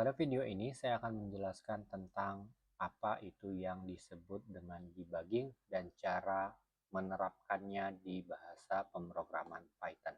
Pada video ini saya akan menjelaskan tentang apa itu yang disebut dengan debugging dan cara menerapkannya di bahasa pemrograman Python.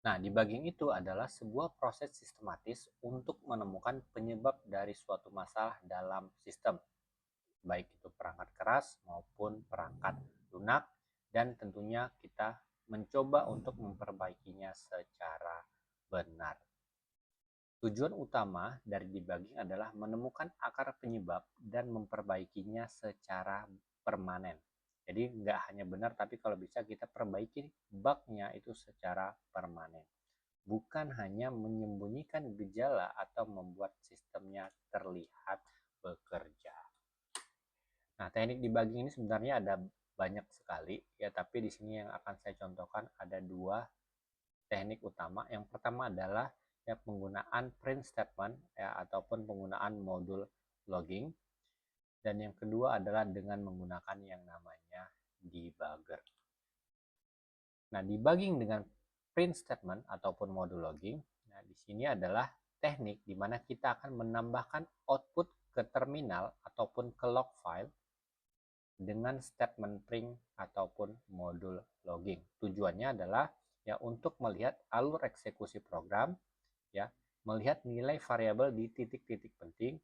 Nah, debugging itu adalah sebuah proses sistematis untuk menemukan penyebab dari suatu masalah dalam sistem, baik itu perangkat keras maupun perangkat lunak, dan tentunya kita mencoba untuk memperbaikinya secara benar. Tujuan utama dari debugging adalah menemukan akar penyebab dan memperbaikinya secara permanen. Jadi nggak hanya benar, tapi kalau bisa kita perbaiki bug-nya itu secara permanen. Bukan hanya menyembunyikan gejala atau membuat sistemnya terlihat bekerja. Nah, teknik debugging ini sebenarnya ada banyak sekali ya, tapi di sini yang akan saya contohkan ada dua teknik utama. Yang pertama adalah ya penggunaan print statement ya ataupun penggunaan modul logging, dan yang kedua adalah dengan menggunakan yang namanya debugger. Nah, debugging dengan print statement ataupun modul logging, nah di sini adalah teknik di mana kita akan menambahkan output ke terminal ataupun ke log file dengan statement print ataupun modul logging. Tujuannya adalah ya untuk melihat alur eksekusi program, ya, melihat nilai variabel di titik-titik penting,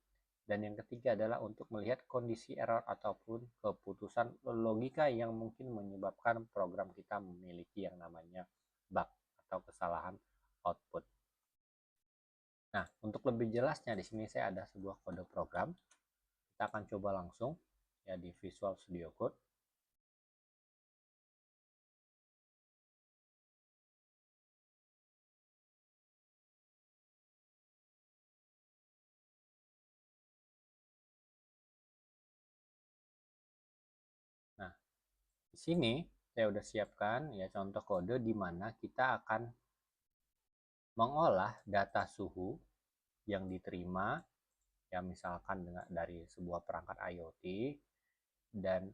dan yang ketiga adalah untuk melihat kondisi error ataupun keputusan logika yang mungkin menyebabkan program kita memiliki yang namanya bug atau kesalahan output. Nah, untuk lebih jelasnya di sini saya ada sebuah kode program. Kita akan coba langsung ya di Visual Studio Code. Nah, di sini saya sudah siapkan ya contoh kode di mana kita akan mengolah data suhu yang diterima ya misalkan dari sebuah perangkat IoT, dan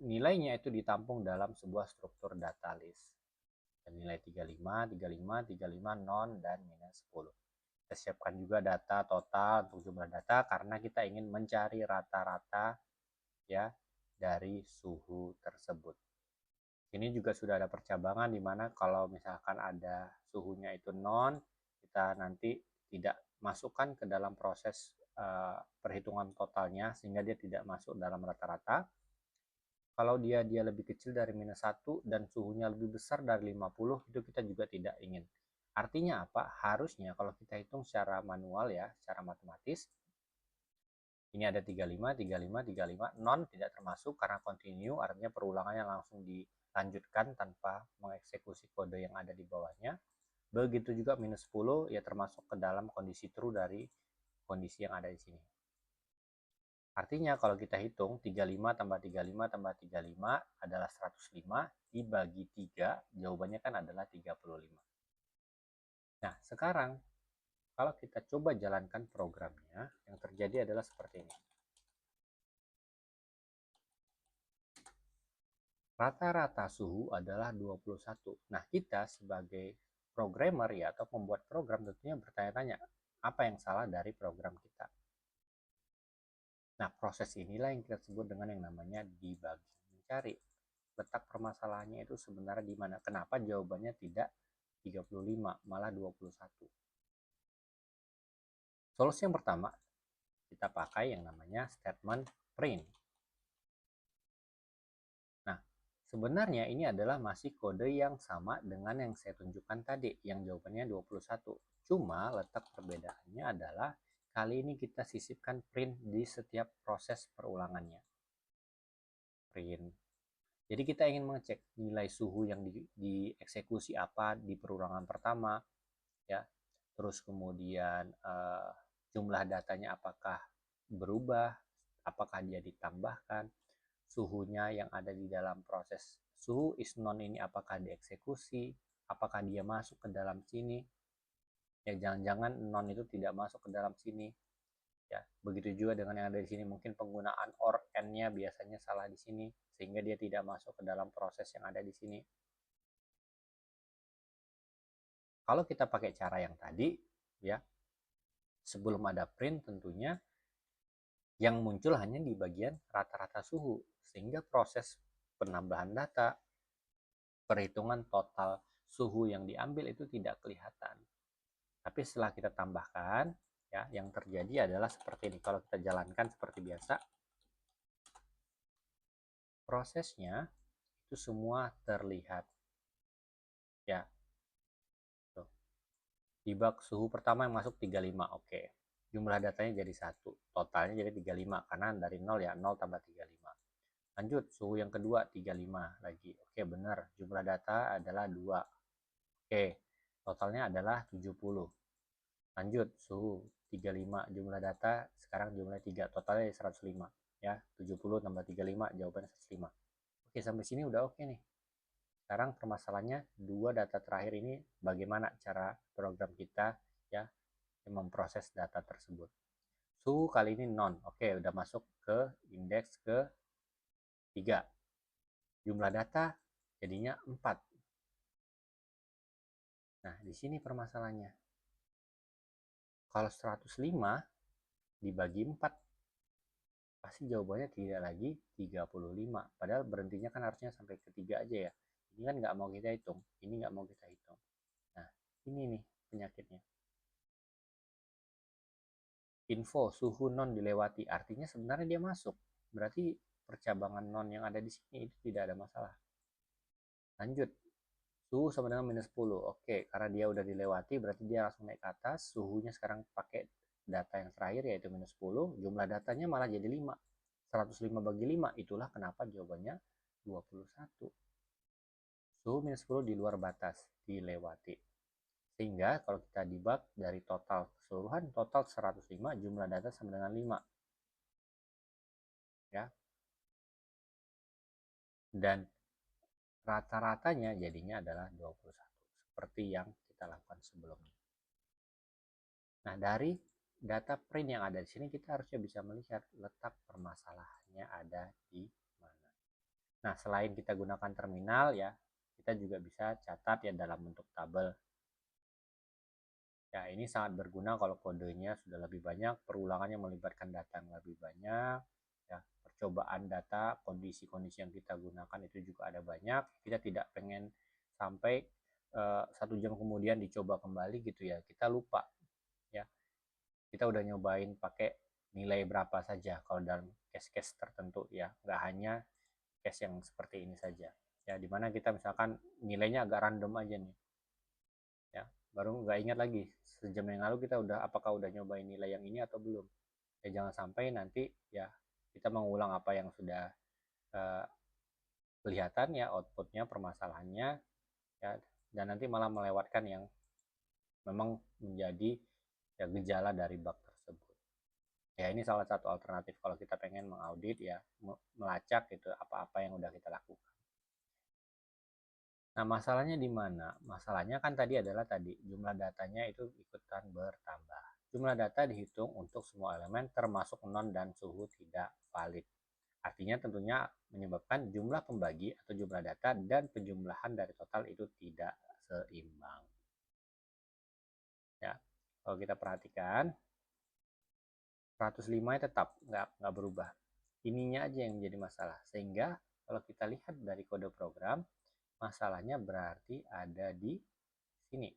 nilainya itu ditampung dalam sebuah struktur data list. Dan nilai 35, 35, 35, non, dan minus 10. Kita siapkan juga data total untuk jumlah data karena kita ingin mencari rata-rata ya dari suhu tersebut. Ini juga sudah ada percabangan di mana kalau misalkan ada suhunya itu non, kita nanti tidak masukkan ke dalam proses perhitungan totalnya sehingga dia tidak masuk dalam rata-rata. Kalau dia lebih kecil dari minus 1 dan suhunya lebih besar dari 50, itu kita juga tidak ingin. Artinya apa? Harusnya kalau kita hitung secara manual ya, secara matematis, ini ada 35, 35, 35, non tidak termasuk karena continue, artinya perulangannya langsung dilanjutkan tanpa mengeksekusi kode yang ada di bawahnya. Begitu juga minus 10 ya termasuk ke dalam kondisi true dari kondisi yang ada di sini. Artinya kalau kita hitung 35 tambah 35 tambah 35 adalah 105, dibagi 3, jawabannya kan adalah 35. Nah, sekarang kalau kita coba jalankan programnya, yang terjadi adalah seperti ini. Rata-rata suhu adalah 21. Nah, kita sebagai programmer ya atau pembuat program tentunya bertanya-tanya, apa yang salah dari program kita? Nah, proses inilah yang kita sebut dengan yang namanya debugging. Mencari letak permasalahannya itu sebenarnya di mana. Kenapa jawabannya tidak 35, malah 21. Solusi yang pertama, kita pakai yang namanya statement print. Nah, sebenarnya ini adalah masih kode yang sama dengan yang saya tunjukkan tadi, yang jawabannya 21. Cuma letak perbedaannya adalah kali ini kita sisipkan print di setiap proses perulangannya. Print. Jadi kita ingin mengecek nilai suhu yang dieksekusi apa di perulangan pertama, ya. Terus kemudian jumlah datanya apakah berubah, apakah dia ditambahkan, suhunya yang ada di dalam proses suhu is non ini apakah dieksekusi, apakah dia masuk ke dalam sini. Ya jangan-jangan non itu tidak masuk ke dalam sini. Ya, begitu juga dengan yang ada di sini, mungkin penggunaan or and-nya biasanya salah di sini sehingga dia tidak masuk ke dalam proses yang ada di sini. Kalau kita pakai cara yang tadi, ya, Sebelum ada print tentunya yang muncul hanya di bagian rata-rata suhu, sehingga proses penambahan data, perhitungan total suhu yang diambil itu tidak kelihatan. Tapi setelah kita tambahkan, ya, yang terjadi adalah seperti ini. Kalau kita jalankan seperti biasa, prosesnya itu semua terlihat. Ya, tuh. Debug suhu pertama yang masuk 35, oke. Jumlah datanya jadi 1, totalnya jadi 35 karena dari 0 ya, 0 tambah 35. Lanjut, suhu yang kedua 35 lagi. Oke, benar. Jumlah data adalah 2. Oke, totalnya adalah 70. Lanjut, suhu 35, jumlah data sekarang jumlah 3, totalnya 105. Ya, 70 tambah 35, jawabannya 105. Oke, sampai sini udah oke nih. Sekarang permasalahannya, dua data terakhir ini bagaimana cara program kita ya memproses data tersebut. Suhu kali ini non. Oke, udah masuk ke indeks ke 3. Jumlah data jadinya 4. Nah, di sini permasalahannya. Kalau 105 dibagi 4, pasti jawabannya tidak lagi 35. Padahal berhentinya kan harusnya sampai ke 3 aja ya. Ini kan nggak mau kita hitung. Ini nggak mau kita hitung. Nah, ini nih penyakitnya. Info suhu non dilewati. Artinya sebenarnya dia masuk. Berarti percabangan non yang ada di sini itu tidak ada masalah. Lanjut. Suhu sama dengan minus 10. Oke, karena dia udah dilewati berarti dia langsung naik ke atas. Suhunya sekarang pakai data yang terakhir yaitu minus 10. Jumlah datanya malah jadi 5. 105 bagi 5, itulah kenapa jawabannya 21. Suhu minus 10 di luar batas, dilewati. Sehingga kalau kita debug dari total keseluruhan, total 105, jumlah data sama dengan 5. Ya. Dan rata-ratanya jadinya adalah 21. Seperti yang kita lakukan sebelumnya. Nah, dari data print yang ada di sini, kita harusnya bisa melihat letak permasalahannya ada di mana. Nah, selain kita gunakan terminal ya, kita juga bisa catat ya dalam bentuk tabel. Ya, ini sangat berguna kalau kodenya sudah lebih banyak, perulangannya melibatkan data yang lebih banyak, ya, percobaan data, kondisi-kondisi yang kita gunakan itu juga ada banyak. Kita tidak pengen sampai 1 jam kemudian dicoba kembali gitu ya, kita lupa ya. Kita udah nyobain pakai nilai berapa saja kalau dalam case-case tertentu ya, nggak hanya case yang seperti ini saja ya, dimana kita misalkan nilainya agak random aja nih ya, baru nggak ingat lagi sejam yang lalu kita apakah udah nyobain nilai yang ini atau belum. Ya jangan sampai nanti ya kita mengulang apa yang sudah uh, kelihatan ya outputnya, permasalahannya ya, dan nanti malah melewatkan yang memang menjadi ya gejala dari bug tersebut. Ya, ini salah satu alternatif kalau kita pengen mengaudit ya, melacak gitu apa-apa yang udah kita lakukan. Nah, masalahnya di mana? Masalahnya kan tadi adalah jumlah datanya itu ikutan bertambah. Jumlah data dihitung untuk semua elemen termasuk non dan suhu tidak valid. Artinya tentunya menyebabkan jumlah pembagi atau jumlah data dan penjumlahan dari total itu tidak seimbang. Ya, kalau kita perhatikan 105 tetap nggak berubah. Ininya aja yang menjadi masalah. Sehingga kalau kita lihat dari kode program, masalahnya berarti ada di sini.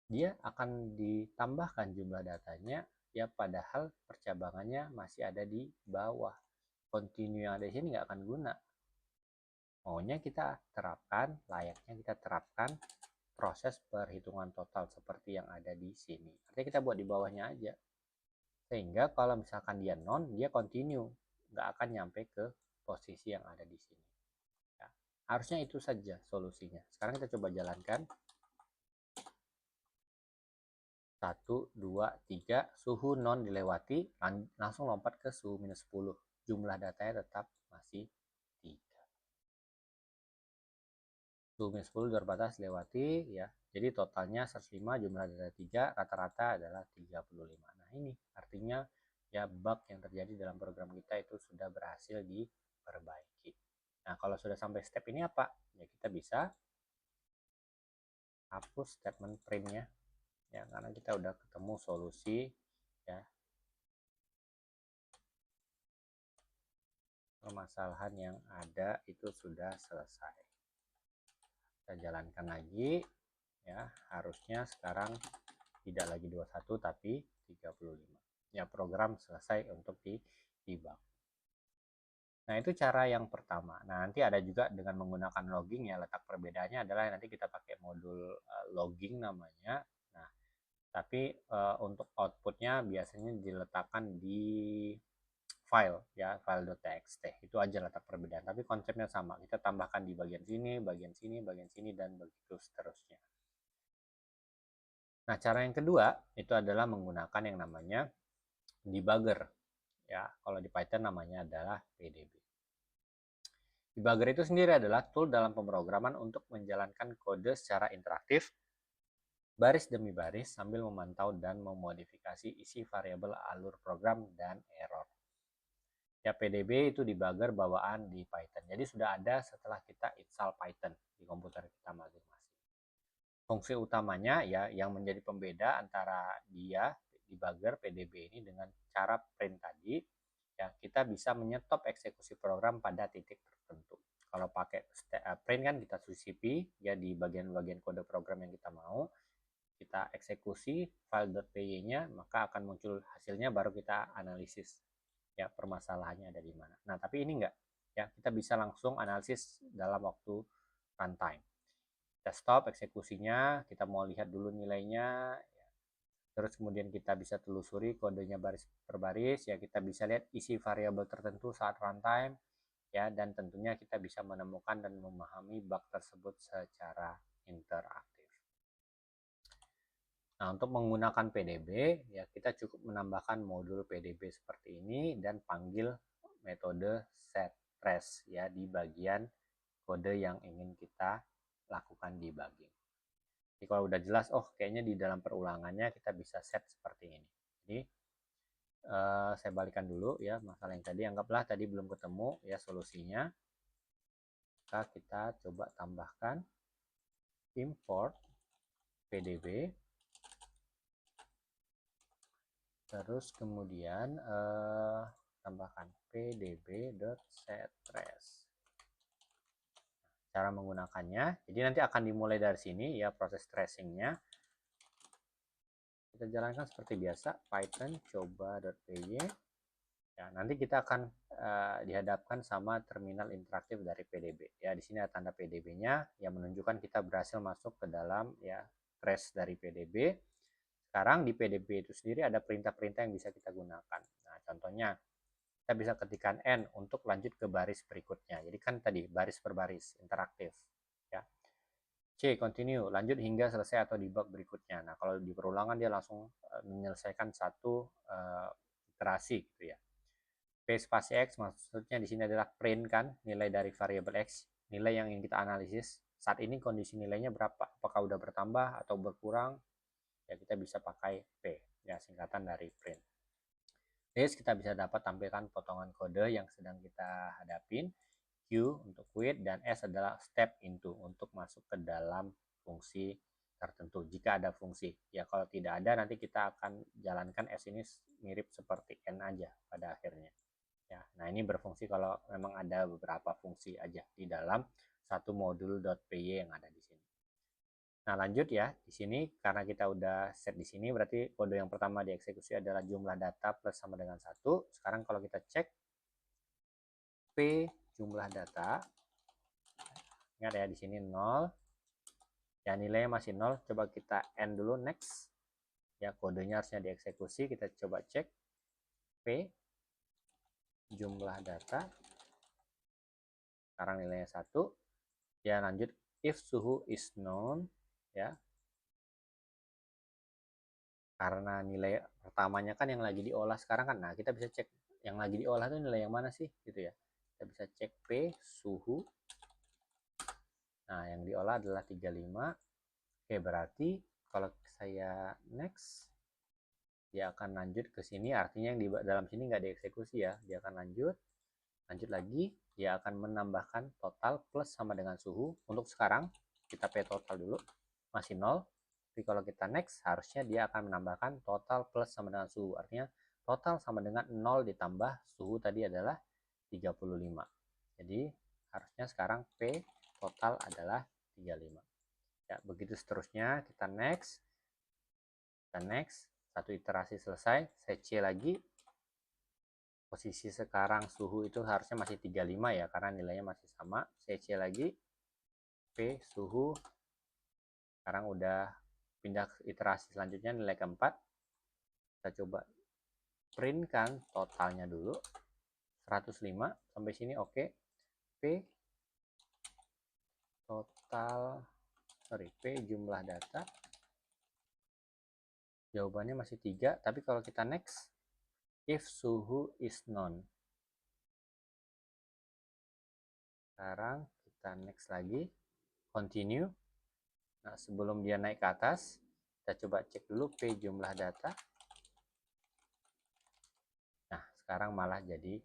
Dia akan ditambahkan jumlah datanya, ya padahal percabangannya masih ada di bawah. Continue yang ada di sini nggak akan guna. Maunya kita terapkan, layaknya kita terapkan proses perhitungan total seperti yang ada di sini. Artinya kita buat di bawahnya aja. Sehingga kalau misalkan dia non, dia continue. Nggak akan nyampe ke posisi yang ada di sini. Ya, harusnya itu saja solusinya. Sekarang kita coba jalankan. 1, 2, 3, suhu non dilewati, langsung lompat ke suhu minus 10. Jumlah datanya tetap masih 3. Suhu minus 10 luar batas lewati ya. Jadi totalnya 105, jumlah data 3, rata-rata adalah 35. Nah, ini artinya ya bug yang terjadi dalam program kita itu sudah berhasil diperbaiki. Nah, kalau sudah sampai step ini apa? Ya kita bisa hapus statement printnya. ya, karena kita udah ketemu solusi ya permasalahan yang ada itu sudah selesai. Kita jalankan lagi ya, harusnya sekarang tidak lagi 21 tapi 35. Ya, program selesai untuk di debug. Nah, itu cara yang pertama. Nah, nanti ada juga dengan menggunakan logging ya, letak perbedaannya adalah nanti kita pakai modul logging namanya. Nah, tapi untuk outputnya biasanya diletakkan di file ya, file.txt. Itu aja letak perbedaan, tapi konsepnya sama. Kita tambahkan di bagian sini, bagian sini, bagian sini, dan begitu seterusnya. Nah, cara yang kedua itu adalah menggunakan yang namanya debugger. Ya, kalau di Python namanya adalah PDB. Debugger itu sendiri adalah tool dalam pemrograman untuk menjalankan kode secara interaktif, baris demi baris, sambil memantau dan memodifikasi isi variabel alur program dan error. Ya, PDB itu debugger bawaan di Python. Jadi sudah ada setelah kita install Python di komputer kita masing-masing. Fungsi utamanya ya yang menjadi pembeda antara dia debugger PDB ini dengan cara print tadi, ya kita bisa menyetop eksekusi program pada titik tertentu. Kalau pakai print kan kita CP ya di bagian-bagian kode program yang kita mau, kita eksekusi file.py-nya, maka akan muncul hasilnya, baru kita analisis ya permasalahannya ada di mana. Nah, tapi ini enggak ya, kita bisa langsung analisis dalam waktu runtime. Kita stop eksekusinya, kita mau lihat dulu nilainya, terus kemudian kita bisa telusuri kodenya baris per baris ya, kita bisa lihat isi variabel tertentu saat runtime ya, dan tentunya kita bisa menemukan dan memahami bug tersebut secara interaktif. Nah, untuk menggunakan PDB ya kita cukup menambahkan modul PDB seperti ini dan panggil metode setTrace ya di bagian kode yang ingin kita lakukan debugging. Jadi kalau udah jelas, oh kayaknya di dalam perulangannya kita bisa set seperti ini. Jadi saya balikan dulu ya masalah yang tadi, anggaplah tadi belum ketemu ya solusinya. Maka kita coba tambahkan import PDB. Terus kemudian tambahkan pdb.setTrace. Cara menggunakannya, jadi nanti akan dimulai dari sini ya proses tracingnya. Kita jalankan seperti biasa, Python coba.py. Ya, nanti kita akan dihadapkan sama terminal interaktif dari PDB. Ya, di sini ada tanda PDB-nya yang menunjukkan kita berhasil masuk ke dalam ya trace dari PDB. Sekarang di PDB itu sendiri ada perintah-perintah yang bisa kita gunakan. Nah, contohnya kita bisa ketikkan N untuk lanjut ke baris berikutnya. Jadi kan tadi baris per baris, interaktif. Ya. C, continue, lanjut hingga selesai atau debug berikutnya. Nah, kalau di perulangan dia langsung menyelesaikan satu iterasi gitu ya. P spasi X maksudnya di sini adalah print kan, nilai dari variabel X, nilai yang ingin kita analisis. Saat ini kondisi nilainya berapa? Apakah udah bertambah atau berkurang? Ya kita bisa pakai P ya, singkatan dari print. Terus kita bisa dapat tampilkan potongan kode yang sedang kita hadapin. Q untuk quit dan S adalah step into untuk masuk ke dalam fungsi tertentu jika ada fungsi. Ya kalau tidak ada nanti kita akan jalankan S ini mirip seperti N aja pada akhirnya. Ya, nah ini berfungsi kalau memang ada beberapa fungsi aja di dalam satu modul .py yang ada di sini. Nah, lanjut ya. Di sini karena kita udah set di sini berarti kode yang pertama dieksekusi adalah jumlah data plus sama dengan 1. Sekarang kalau kita cek P jumlah data, ingat ya di sini 0. Ya, nilainya masih 0. Coba kita end dulu, next. Ya, kodenya harusnya dieksekusi. Kita coba cek P jumlah data. Sekarang nilainya 1. Ya, lanjut if suhu is known ya. Karena nilai pertamanya kan yang lagi diolah sekarang kan, nah kita bisa cek yang lagi diolah itu nilai yang mana sih gitu ya. Kita bisa cek P suhu. Nah, yang diolah adalah 35. Oke, berarti kalau saya next dia akan lanjut ke sini, artinya yang di dalam sini nggak dieksekusi ya, dia akan lanjut lagi, dia akan menambahkan total plus sama dengan suhu. Untuk sekarang kita P total dulu masih 0, Tapi kalau kita next, harusnya dia akan menambahkan total plus sama dengan suhu. Artinya total sama dengan 0 ditambah suhu tadi adalah 35. Jadi harusnya sekarang P total adalah 35. Ya, begitu seterusnya, kita next. Kita next, satu iterasi selesai, saya C lagi. Posisi sekarang suhu itu harusnya masih 35 ya, karena nilainya masih sama. Saya C lagi, P suhu. Sekarang udah pindah ke iterasi selanjutnya, nilai keempat. Kita coba printkan totalnya dulu. 105 sampai sini oke. P total, P jumlah data. Jawabannya masih 3, tapi kalau kita next, if suhu is known. Sekarang kita next lagi, continue. Nah, sebelum dia naik ke atas, kita coba cek dulu P jumlah data. Nah, sekarang malah jadi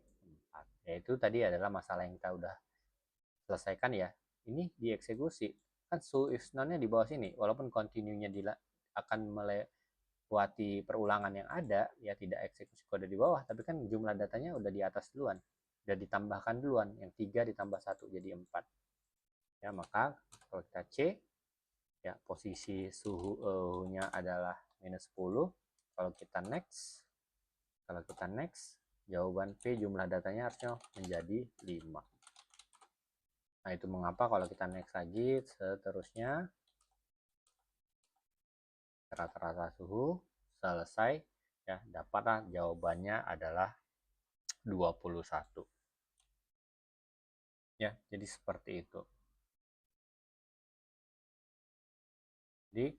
4. Yaitu tadi adalah masalah yang kita udah selesaikan ya. Ini dieksekusi. Kan suhu if known-nya di bawah sini. Walaupun continue-nya akan melewati perulangan yang ada, ya tidak eksekusi kode di bawah. Tapi kan jumlah datanya udah di atas duluan. Udah ditambahkan duluan. Yang 3 ditambah 1 jadi 4. Ya, maka kalau kita C, ya posisi suhunya adalah minus 10. Kalau kita next, jawaban P jumlah datanya harusnya menjadi 5. Nah, itu mengapa kalau kita next lagi seterusnya, rata-rata suhu selesai, ya dapatlah jawabannya adalah 21. Ya, jadi seperti itu. Jadi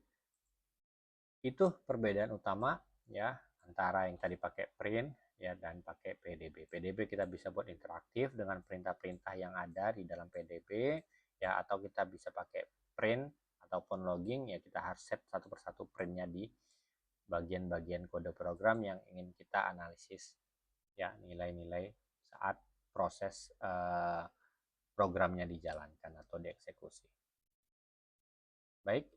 itu perbedaan utama ya antara yang tadi pakai print ya dan pakai PDB. PDB kita bisa buat interaktif dengan perintah-perintah yang ada di dalam PDB ya, atau kita bisa pakai print ataupun logging ya, kita harus set satu persatu printnya di bagian-bagian kode program yang ingin kita analisis ya, nilai-nilai saat proses programnya dijalankan atau dieksekusi. Baik,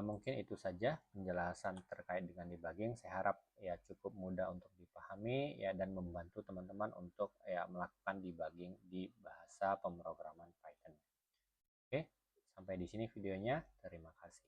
mungkin itu saja penjelasan terkait dengan debugging. Saya harap ya cukup mudah untuk dipahami ya dan membantu teman-teman untuk ya melakukan debugging di bahasa pemrograman Python. Oke, sampai di sini videonya. Terima kasih.